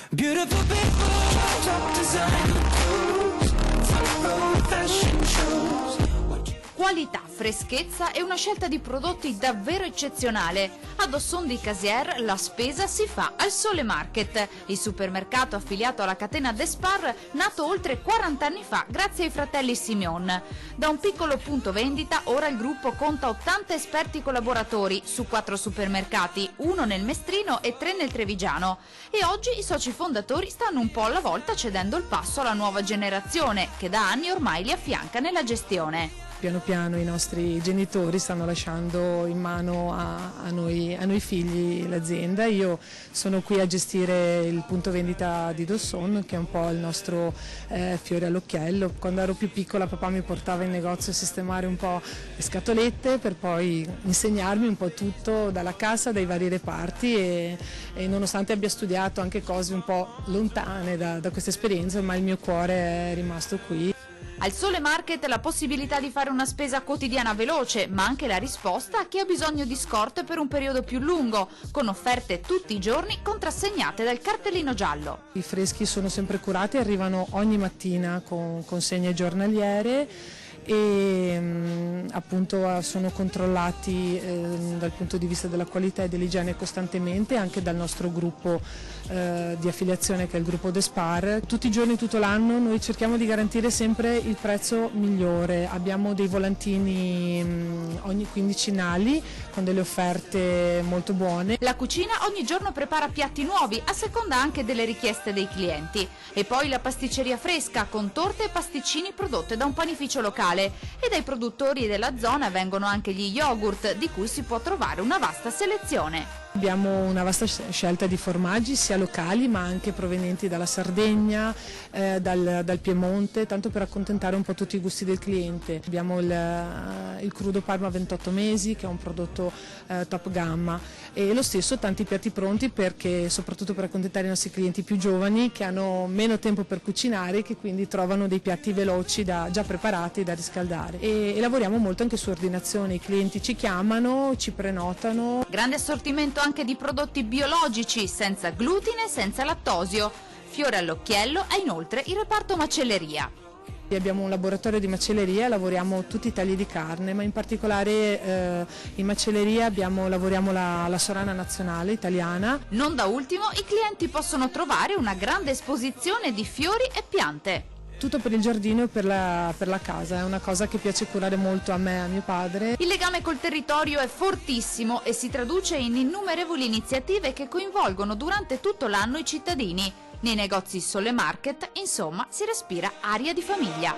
Beautiful people, top designer clothes, front row fashion shows. Qualità, freschezza e una scelta di prodotti davvero eccezionale. Ad Ossón di Casier la spesa si fa al Sole Market, il supermercato affiliato alla catena Despar, nato oltre 40 anni fa grazie ai fratelli Simeon. Da un piccolo punto vendita, ora il gruppo conta 80 esperti collaboratori su 4 supermercati, 1 nel Mestrino e 3 nel Trevigiano. E oggi i soci fondatori stanno un po' alla volta cedendo il passo alla nuova generazione, che da anni ormai li affianca nella gestione. Piano piano i nostri genitori stanno lasciando in mano a noi figli l'azienda. Io sono qui a gestire il punto vendita di Ossón, che è un po' il nostro fiore all'occhiello. Quando ero più piccola papà mi portava in negozio a sistemare un po' le scatolette per poi insegnarmi un po' tutto dalla cassa, dai vari reparti e nonostante abbia studiato anche cose un po' lontane da questa esperienza, ma il mio cuore è rimasto qui. Al Sole Market la possibilità di fare una spesa quotidiana veloce, ma anche la risposta a chi ha bisogno di scorte per un periodo più lungo, con offerte tutti i giorni contrassegnate dal cartellino giallo. I freschi sono sempre curati, arrivano ogni mattina con consegne giornaliere e appunto sono controllati dal punto di vista della qualità e dell'igiene costantemente anche dal nostro gruppo di affiliazione, che è il gruppo Despar. Tutti i giorni, tutto l'anno noi cerchiamo di garantire sempre il prezzo migliore. Abbiamo dei volantini ogni quindicinali con delle offerte molto buone. La cucina ogni giorno prepara piatti nuovi a seconda anche delle richieste dei clienti. E poi la pasticceria fresca con torte e pasticcini prodotte da un panificio locale. E dai produttori della zona vengono anche gli yogurt, di cui si può trovare una vasta selezione. Abbiamo una vasta scelta di formaggi sia locali ma anche provenienti dalla Sardegna, dal Piemonte, tanto per accontentare un po' tutti i gusti del cliente. Abbiamo il crudo Parma 28 mesi, che è un prodotto top gamma, e lo stesso tanti piatti pronti, perché soprattutto per accontentare i nostri clienti più giovani che hanno meno tempo per cucinare e che quindi trovano dei piatti veloci già preparati da riscaldare. E lavoriamo molto anche su ordinazione, i clienti ci chiamano, ci prenotano. Grande assortimento anche di prodotti biologici, senza glutine, senza lattosio. Fiore all'occhiello è inoltre il reparto macelleria. Abbiamo un laboratorio di macelleria, lavoriamo tutti i tagli di carne, ma in particolare in macelleria lavoriamo la Sorana nazionale italiana. Non da ultimo, i clienti possono trovare una grande esposizione di fiori e piante. Tutto per il giardino e per la casa, è una cosa che piace curare molto a me e a mio padre. Il legame col territorio è fortissimo e si traduce in innumerevoli iniziative che coinvolgono durante tutto l'anno i cittadini. Nei negozi Sole Market, insomma, si respira aria di famiglia.